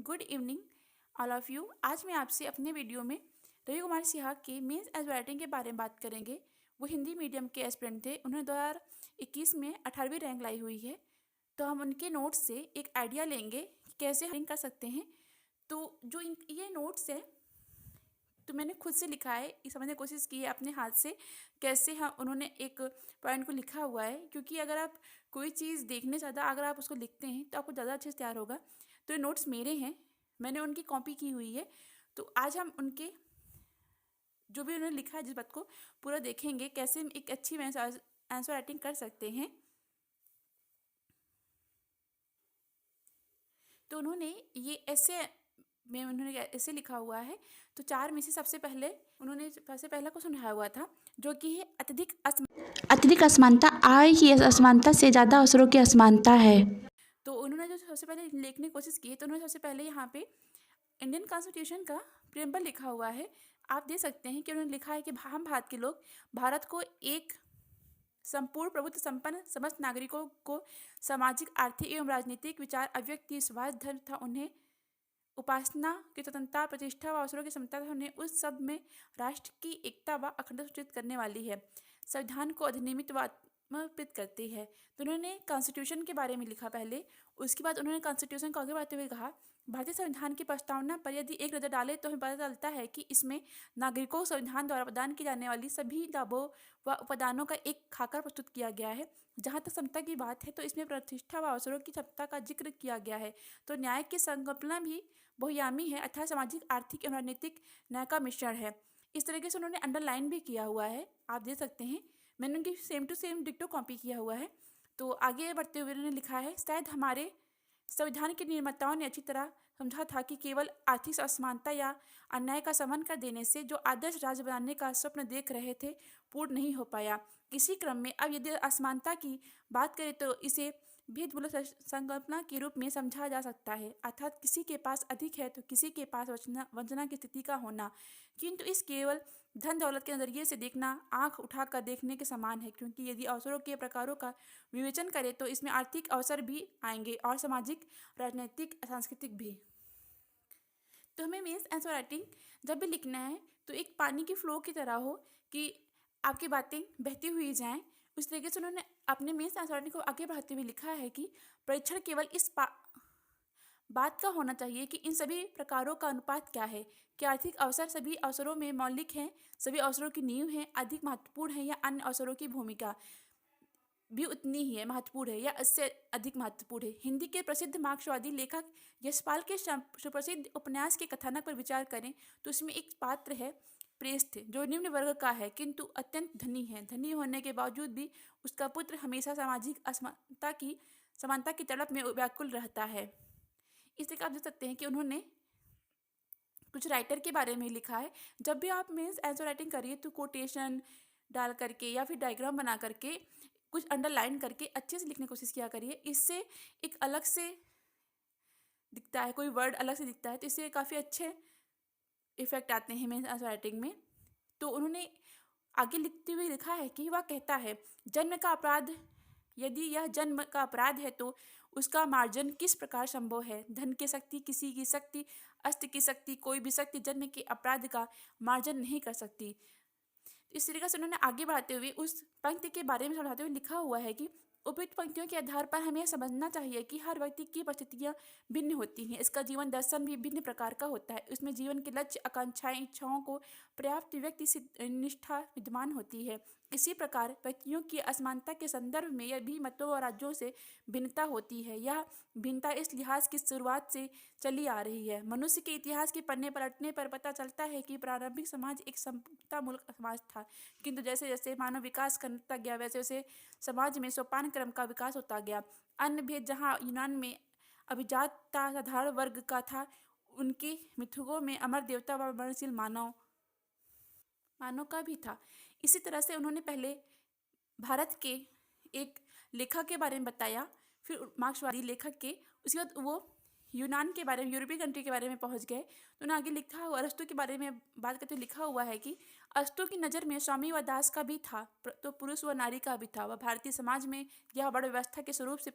Good evening all of you. आज मैं आपसे अपने वीडियो में रवि कुमार सिन्हा के मेंस एज राइटिंग के बारे में बात करेंगे। वो हिंदी मीडियम के एस्पिरेंट थे। उन्होंने 2021 में 18वीं रैंक लाई हुई है। तो हम उनके नोट्स से एक आइडिया लेंगे कि कैसे हम कर सकते हैं। तो जो ये नोट्स है तो मैंने खुद से लिखा है, ये समझने की कोशिश की है अपने हाथ से कैसे हम उन्होंने एक पॉइंट को लिखा हुआ है। क्योंकि अगर आप कोई चीज़ देखने ज़्यादा अगर आप उसको लिखते हैं तो आपको ज़्यादा अच्छे से तैयार होगा। तो ये नोट्स मेरे हैं, मैंने उनकी कॉपी की हुई है। तो आज हम उनके जो भी उन्होंने लिखा है जिस बात को पूरा देखेंगे कैसे हम एक अच्छी आंसर राइटिंग कर सकते हैं। तो उन्होंने ये ऐसे में उन्होंने ऐसे लिखा हुआ है। तो चार में से सबसे पहले उन्होंने सबसे पहला क्वेश्चन उठाया हुआ था जो कि है अत्यधिक असमानता आय की असमानता से ज़्यादा अवसरों की असमानता है। तो उन्होंने जो सबसे पहले लिखने की कोशिश की तो उन्होंने सबसे पहले यहाँ पे इंडियन कॉन्स्टिट्यूशन का प्रियम्बल लिखा हुआ है। आप देख सकते हैं कि उन्होंने लिखा है कि हम भारत के लोग भारत को एक संपूर्ण प्रभुत्व संपन्न समस्त नागरिकों को सामाजिक आर्थिक एवं राजनीतिक विचार अभिव्यक्ति स्वास्थ्य धर्म तथा उन्हें उपासना की स्वतंत्रता प्रतिष्ठा व अवसरों की समता तथा उन्हें उस सब में राष्ट्र की एकता व अखंडता सुनिश्चित करने वाली है। संविधान को अधिनियमित व समर्पित करती है। तो उन्होंने कॉन्स्टिट्यूशन के बारे में लिखा पहले। उसके बाद उन्होंने कॉन्स्टिट्यूशन को आगे बढ़ाते हुए कहा भारतीय संविधान की प्रस्तावना पर यदि एक नज़र डालें तो हमें पता चलता है कि इसमें नागरिकों को संविधान द्वारा प्रदान की जाने वाली सभी लाभों व उपादानों का एक खाका प्रस्तुत किया गया है। जहाँ तक समता की बात है तो इसमें प्रतिष्ठा व अवसरों की क्षमता का जिक्र किया गया है। तो न्याय की संकल्पना भी बहुयामी है अर्थात सामाजिक आर्थिक एवं राजनीतिक न्याय का मिश्रण है। इस तरीके से उन्होंने अंडरलाइन भी किया हुआ है, आप देख सकते हैं। मैंने उनकी सेम टू सेम डिक्टो कॉपी किया हुआ है। तो आगे बढ़ते हुए उन्होंने लिखा है शायद हमारे संविधान के निर्माताओं ने अच्छी तरह समझा था कि केवल आर्थिक असमानता या अन्याय का समन कर देने से जो आदर्श राज्य बनाने का स्वप्न देख रहे थे पूर्ण नहीं हो पाया। इसी क्रम में अब यदि असमानता की बात करें तो इसे भेदभाव संकल्पना के रूप में समझा जा सकता है अर्थात किसी के पास अधिक है तो किसी के पास वंचना की स्थिति का होना। किंतु इस केवल धन दौलत के नज़रिए से देखना आंख उठाकर देखने के समान है क्योंकि यदि अवसरों के प्रकारों का विवेचन करें तो इसमें आर्थिक अवसर भी आएंगे और सामाजिक राजनीतिक सांस्कृतिक भी। तो हमें मीन्स आंसर राइटिंग जब भी लिखना है तो एक पानी की फ्लो की तरह हो कि आपकी बातें बहती हुई जाएं। उस तरीके से उन्होंने अपने मीन्स आंसर राइटिंग को आगे बढ़ाते हुए लिखा है कि परीक्षण केवल इस बात का होना चाहिए कि इन सभी प्रकारों का अनुपात क्या है। क्या आर्थिक अवसर सभी अवसरों में मौलिक हैं, सभी अवसरों की नींव है, अधिक महत्वपूर्ण है या अन्य अवसरों की भूमिका भी उतनी ही है महत्वपूर्ण है या इससे अधिक महत्वपूर्ण है। हिंदी के प्रसिद्ध मार्क्सवादी लेखक यशपाल के सुप्रसिद्ध उपन्यास के कथानक पर विचार करें तो उसमें एक पात्र है प्रेस्थ जो निम्न वर्ग का है किंतु अत्यंत धनी है। धनी होने के बावजूद भी उसका पुत्र हमेशा सामाजिक समानता की तड़प में व्याकुल रहता है। इस तरह आप देख सकते हैं कि उन्होंने कुछ राइटर के बारे में लिखा है। जब भी आप मीन्स आंसर राइटिंग करिए तो कोटेशन डाल करके या फिर डायग्राम बना करके कुछ अंडरलाइन करके अच्छे से लिखने की कोशिश किया करिए। इससे एक अलग से दिखता है, कोई वर्ड अलग से दिखता है तो इससे काफ़ी अच्छे इफेक्ट आते हैं मीन्स आंसर राइटिंग में। तो उन्होंने आगे लिखते हुए लिखा है कि वह कहता है जन्म का अपराध यदि यह जन्म का अपराध है तो उसका मार्जन किस प्रकार संभव है। धन की शक्ति, किसी की शक्ति, अस्त्र की शक्ति, कोई भी शक्ति जन्म के अपराध का मार्जन नहीं कर सकती। इस तरीके से उन्होंने आगे बढ़ाते हुए उस पंक्ति के बारे में समझाते हुए लिखा हुआ है कि उपयुक्त पंक्तियों के आधार पर हमें समझना चाहिए कि हर व्यक्ति की परिस्थितियाँ भिन्न होती हैं। इसका जीवन दर्शन भी भिन्न प्रकार का होता है। उसमें जीवन के लक्ष्य, आकांक्षाएं, इच्छाओं को पर्याप्त व्यक्ति निष्ठा विद्यमान होती है। इसी प्रकार व्यक्तियों की असमानता के संदर्भ में यह भी मतों और राज्यों से भिन्नता होती है। यह भिन्नता इस लिहाज की शुरुआत से चली आ रही है। मनुष्य के इतिहास के पन्ने पलटने पर पता चलता है कि प्रारंभिक समाज एक समतामूलक समाज था किंतु जैसे जैसे मानव विकास करता गया वैसे वैसे समाज में सोपान क्रम का विकास होता गया। अन्य भेद जहाँ यूनान में अभिजातता साधारण वर्ग का था उनके मिथुकों में अमर देवता व वर्णशील मानव का भी था। इसी तरह से उन्होंने पहले भारत के एक लेखक के बारे में बताया, फिर मार्क्सवादी लेखक के, उसके बाद वो यूनान के बारे में, यूरोपीय कंट्री के बारे में पहुंच गए। तो उन्होंने आगे लिखा हुआ अरस्तु के बारे में बात करते हुए लिखा हुआ है कि अरस्तु की नज़र में स्वामी व दास का भी था तो पुरुष व नारी का भी था। वह भारतीय समाज में यह बड़ व्यवस्था के स्वरूप से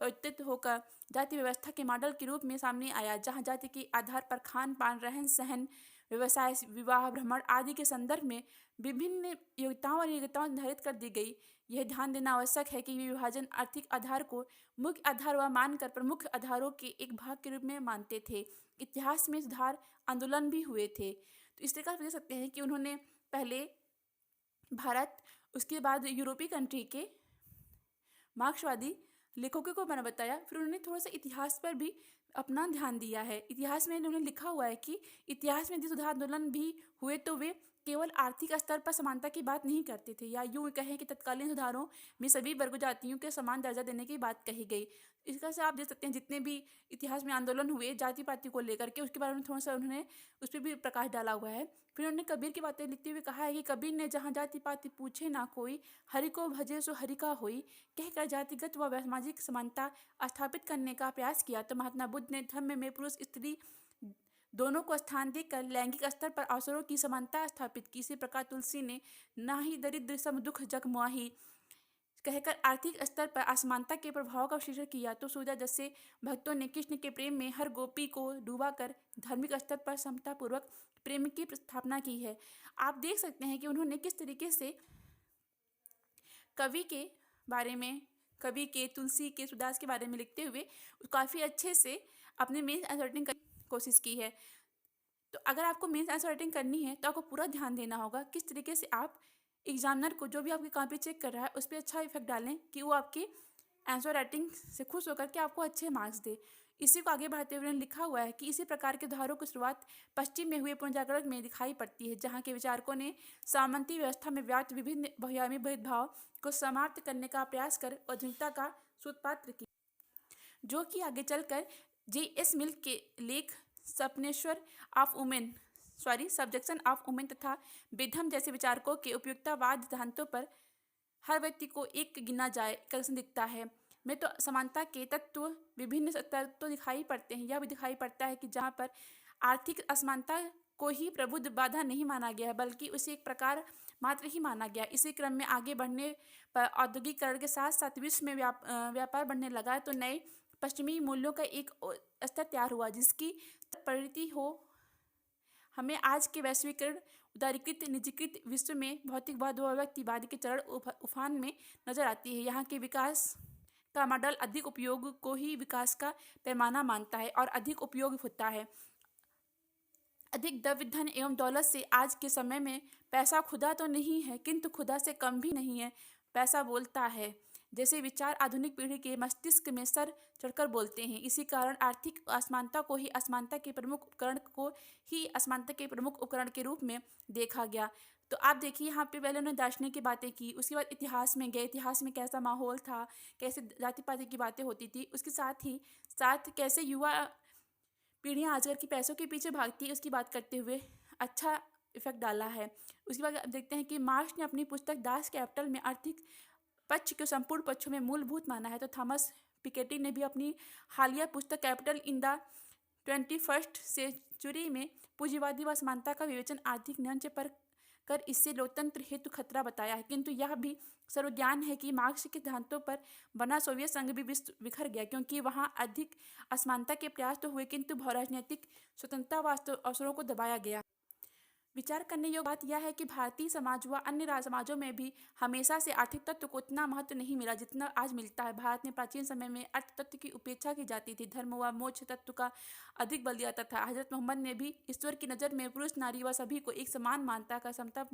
परिवर्तित होकर जाति व्यवस्था के मॉडल के रूप में सामने आया, जहां जाति के आधार पर खान पान, रहन सहन, व्यवसाय, विवाह, भ्रमण आदि के संदर्भ में विभिन्न योग्यताओं निर्धारित कर दी गई। यह ध्यान देना आवश्यक है कि ये विभाजन आर्थिक आधार को मुख्य आधार व मानकर प्रमुख आधारों के एक भाग के रूप में मानते थे। इतिहास में सुधार आंदोलन भी हुए थे। तो इस तरह देख सकते हैं कि उन्होंने पहले भारत, उसके बाद यूरोपीय कंट्री के मार्क्सवादी लेखकों को मैंने बताया, फिर उन्होंने थोड़ा सा इतिहास पर भी अपना ध्यान दिया है। इतिहास में उन्होंने लिखा हुआ है कि इतिहास में यदि सुधार आंदोलन भी हुए तो वे केवल आर्थिक स्तर पर समानता की बात नहीं करते थे, या यूँ कहें कि तत्कालीन सुधारों में सभी वर्ग जातियों के समान दर्जा देने की बात कही गई। इसका से आप देख सकते हैं जितने भी इतिहास में आंदोलन हुए जाति पाति को लेकर के, उसके बारे में थोड़ा सा उन्होंने उस पर भी प्रकाश डाला हुआ है। फिर उन्होंने कबीर की बातें लिखते हुए कहा है कि कबीर ने जहाँ जाति पाति पूछे ना कोई, हरि को भजे सो हरि का होई, कहकर जातिगत व सामाजिक समानता स्थापित करने का प्रयास किया, तो महात्मा बुद्ध ने धर्म में पुरुष स्त्री दोनों को स्थान देकर लैंगिक स्तर पर अवसरों की समानता स्थापित की। इसी प्रकार तुलसी ने ना ही दरिद्र सम दुख जग मुआही कहकर आर्थिक स्तर पर असमानता के प्रभाव का विश्लेषण किया। तो सूरदास जैसे भक्तों ने कृष्ण के प्रेम में हर गोपी को डूबा कर धार्मिक स्तर पर समतापूर्वक प्रेम की स्थापना की है। आप देख सकते हैं कि उन्होंने किस तरीके से कवि के बारे में, कवि के, तुलसी के, सूरदास के बारे में लिखते हुए काफ़ी अच्छे से अपने मेंस आंसर राइटिंग करने की कोशिश की है। तो अगर आपको मेंस आंसर राइटिंग करनी है तो आपको पूरा ध्यान देना होगा किस तरीके से आप एग्जामिनर को, जो भी आपकी कॉपी चेक कर रहा है, उस पर अच्छा इफेक्ट डालें कि वो आपकी आंसर राइटिंग से खुश होकर के आपको अच्छे मार्क्स दे। इसी को आगे बढ़ाते हुए लिखा हुआ है कि इसी प्रकार के उदाहरणों की शुरुआत पश्चिम में हुए पुनर्जागरण में दिखाई पड़ती है, जहाँ के विचारकों ने सामंती व्यवस्था में व्याप्त विभिन्न बहुआयामी भेदभाव को समाप्त करने का प्रयास कर आधुनिकता का सूत्रपात किया, जो कि आगे चलकर J.S. मिल के लेख सपनेश्वर of women subjection of women तथा बेधम जैसे विचारकों के उपयुक्तवाद सिद्धांतों पर हर व्यक्ति को एक गिना जाए कैसे दिखता है में तो समानता के तत्व विभिन्न तत्व दिखाई पड़ते हैं। यह भी दिखाई पड़ता है कि जहाँ पर आर्थिक असमानता को ही प्रबुद्ध बाधा नहीं माना गया है, बल्कि उसे एक प्रकार मात्र ही माना गया। इसी क्रम में आगे बढ़ने पर औद्योगिकरण के साथ साथ विश्व में व्यापार बढ़ने लगा, तो नए पश्चिमी मूल्यों का एक स्तर तैयार हुआ, जिसकी परिणति हो हमें आज के वैश्वीकरण, उदारीकृत, निजीकृत विश्व में भौतिकवाद व व्यक्तिवाद के चरण उफान में नजर आती है। यहाँ के विकास का मॉडल अधिक उपयोग को ही विकास का पैमाना मानता है और अधिक उपयोग होता है। अधिक द्रव्य धन एवं दौलत से आज के समय में पैसा खुदा तो नहीं है, किंतु खुदा से कम भी नहीं है। पैसा बोलता है, जैसे विचार आधुनिक पीढ़ी के मस्तिष्क में सर चढ़कर बोलते हैं। इसी कारण आर्थिक असमानता को ही असमानता के प्रमुख उपकरण के रूप में देखा गया। तो आप देखिए यहाँ पे पहले उन्होंने दार्शनिक की बातें की, उसके बाद इतिहास में गए, इतिहास में कैसा माहौल था, कैसे जाति पाति की बातें होती थी, उसके साथ कैसे युवा पीढ़ियाँ आजकल की पैसों के पीछे भागती है, उसकी बात करते हुए अच्छा इफेक्ट डाला है। उसके बाद देखते हैं कि मार्क्स ने अपनी पुस्तक दास कैपिटल में आर्थिक पक्ष को संपूर्ण पक्षों में मूलभूत माना है, तो थॉमस पिकेटी ने भी अपनी हालिया पुस्तक capital in the 21st century में पूंजीवादी व समानता का विवेचन आर्थिक नियंत्रण पर कर इससे लोकतंत्र हेतु खतरा बताया है। किंतु यह भी सर्वज्ञान है कि मार्क्स के सिद्धांतों पर बना सोवियत संघ भी बिखर गया, क्योंकि वहाँ अधिक असमानता के प्रयास तो हुए, किंतु राजनीतिक स्वतंत्रता व अवसरों को दबाया गया। विचार करने योग्य बात यह है कि भारतीय समाज व अन्य समाजों में भी हमेशा से आर्थिक तत्व को उतना महत्व नहीं मिला जितना आज मिलता है। भारत में प्राचीन समय में अर्थ तत्व की उपेक्षा की जाती थी, धर्म व मोक्ष तत्व का अधिक बल दिया जाता था। हजरत मोहम्मद ने भी ईश्वर की नज़र में पुरुष नारी व सभी को एक समान मानता का समता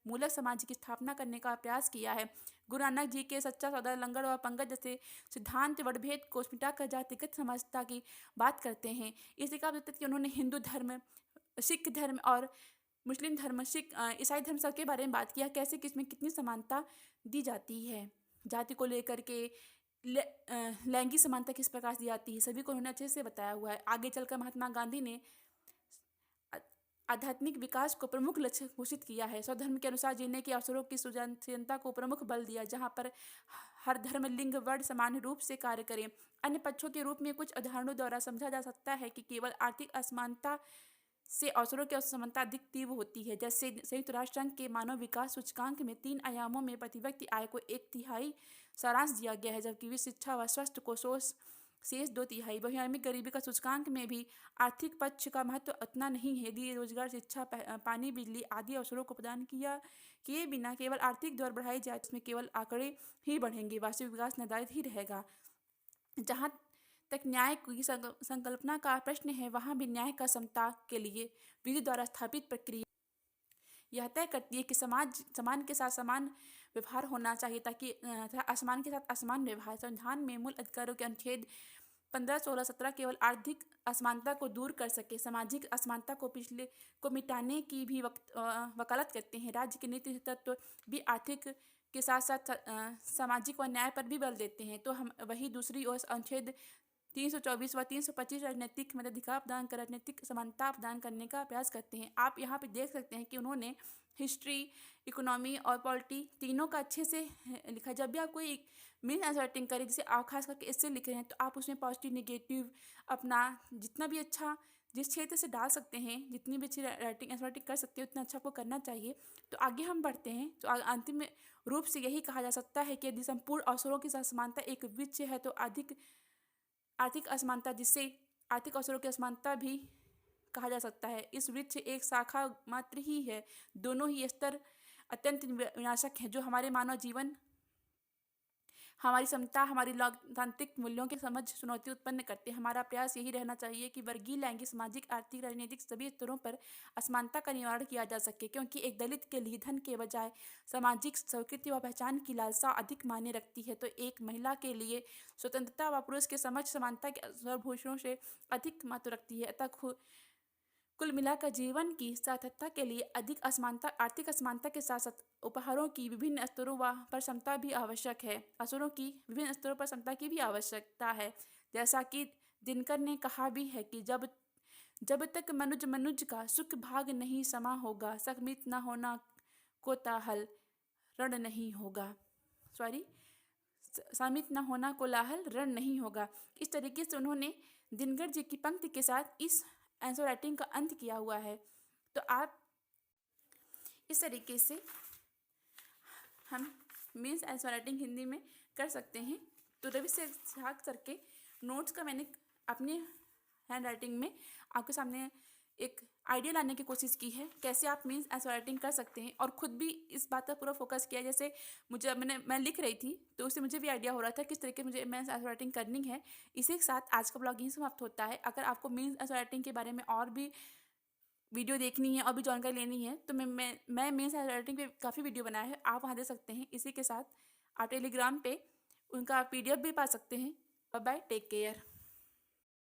मूलक समाज की स्थापना करने का प्रयास किया है। गुरु नानक जी के सच्चा सौदा, लंगर व पंगत जैसे सिद्धांत वर्णभेद को मिटाकर जातिगत समानता की बात करते हैं। इसी का कि उन्होंने हिंदू धर्म, सिख धर्म और मुस्लिम धर्म, ईसाई धर्म सबके बारे में बात किया, कैसे किसमें कितनी समानता दी जाती है, जाति को लेकर के लैंगिक समानता किस प्रकार दी जाती है, सभी को उन्होंने अच्छे से बताया हुआ है। आगे चलकर महात्मा गांधी ने आध्यात्मिक विकास को प्रमुख लक्ष्य घोषित किया है। स्वधर्म के अनुसार जीने के अवसरों की सृजनशीलता को प्रमुख बल दिया, जहाँ पर हर धर्म, लिंग, वर्ण समान रूप से कार्य करें। अन्य पक्षों के रूप में कुछ उदाहरणों द्वारा समझा जा सकता है कि केवल आर्थिक असमानता से अवसरों की असमानता अधिक तीव्र होती है। जैसे संयुक्त राष्ट्र संघ के मानव विकास सूचकांक में 3 आयामों में प्रति व्यक्ति आय को 1/3 सारांश दिया गया है, जबकि विश्व शिक्षा व स्वास्थ्य को शेष 2/3। बहुआयामी गरीबी का सूचकांक में भी आर्थिक पक्ष का महत्व उतना नहीं है। यदि रोजगार, शिक्षा, पानी, बिजली आदि अवसरों को प्रदान किए बिना केवल आर्थिक दर बढ़ाई जाए, इसमें केवल आंकड़े ही बढ़ेंगे, वास्तविक विकास निर्धारित ही रहेगा। जहाँ तक न्याय की संकल्पना का प्रश्न है, वहाँ भी न्याय का समता के लिए विधि द्वारा स्थापित प्रक्रिया यह तय करती है कि समान के साथ समान व्यवहार होना चाहिए, ताकि असमान के साथ असमान व्यवहार। संविधान में मूल अधिकारों के अनुच्छेद 15, 16, 17 केवल आर्थिक असमानता को दूर कर सके, सामाजिक असमानता को मिटाने की भी वकालत करते हैं। राज्य के नीति तत्व भी आर्थिक के साथ साथ सामाजिक व न्याय पर भी बल देते हैं। तो हम वही दूसरी ओर अनुच्छेद 324 व 325 राजनीतिक मताधिकार प्रदान कर राजनीतिक समानता प्रदान करने का प्रयास करते हैं। आप यहाँ पे देख सकते हैं कि उन्होंने हिस्ट्री, इकोनॉमी और पॉलिटी तीनों का अच्छे से लिखा। जब भी आप कोई मीन्स आंसर राइटिंग करें, जैसे आप खास करके इससे लिख रहे हैं, तो आप उसमें पॉजिटिव, नेगेटिव अपना जितना भी अच्छा जिस क्षेत्र से डाल सकते हैं, जितनी भी अच्छी राइटिंग आंसर राइटिंग कर सकते हैं, उतना अच्छा आपको करना चाहिए। तो आगे हम बढ़ते हैं। तो अंतिम रूप से यही कहा जा सकता है कि यदि संपूर्ण अवसरों की असमानता एक वृक्ष है, तो आर्थिक असमानता, जिससे आर्थिक अवसरों की असमानता भी कहा जा सकता है, इस वृक्ष एक शाखा मात्र ही है। दोनों ही स्तर अत्यंत विनाशक हैं, जो हमारे मानव जीवन, हमारी क्षमता, हमारी लोकतांत्रिक मूल्यों की समझ चुनौती उत्पन्न करते हैं। हमारा प्रयास यही रहना चाहिए कि वर्गीय, लैंगिक, सामाजिक, आर्थिक, राजनीतिक सभी स्तरों पर असमानता का निवारण किया जा सके, क्योंकि एक दलित के लिए धन के बजाय सामाजिक स्वीकृति व पहचान की लालसा अधिक मायने रखती है, तो एक महिला के लिए स्वतंत्रता व पुरुष के समझ समानता के सर्वभूषणों से अधिक महत्व रखती है। अतः कुल मिलाकर जीवन की सार्थकता के लिए अधिक असमानता, आर्थिक असमानता के साथ साथ उपहारों की विभिन्न स्तरों पर समता भी आवश्यक है। असरों की विभिन्न स्तरों पर समता की भी आवश्यकता है। जैसा कि दिनकर ने कहा भी है कि जब तक मनुज का सुख भाग नहीं समा होगा, संमित न होना कोलाहल रण नहीं होगा। सामित न होना कोलाहल रण नहीं होगा। इस तरीके से उन्होंने दिनकर जी की पंक्ति के साथ इस आंसर राइटिंग का अंत किया हुआ है। तो आप इस तरीके से हम मीन्स आंसर राइटिंग हिंदी में कर सकते हैं। तो रवि से झाक करके नोट्स का मैंने अपने हैंड राइटिंग में आपके सामने एक आइडिया लाने की कोशिश की है, कैसे आप मीन्स आंसर राइटिंग कर सकते हैं, और ख़ुद भी इस बात पर पूरा फोकस किया। जैसे मैं लिख रही थी, तो उससे मुझे भी आइडिया हो रहा था किस तरीके मुझे मीन्स आंसर राइटिंग करनी है। इसी के साथ आज का ब्लॉग यहीं समाप्त होता है। अगर आपको मीन्स आंसर राइटिंग के बारे में और भी वीडियो देखनी है और भी जानकारी लेनी है, तो मैं मीन्स आंसर राइटिंग पे काफ़ी वीडियो बनाया है, आप वहाँ दे सकते हैं। इसी के साथ आप टेलीग्राम पे उनका PDF भी पा सकते हैं। Bye bye, take care.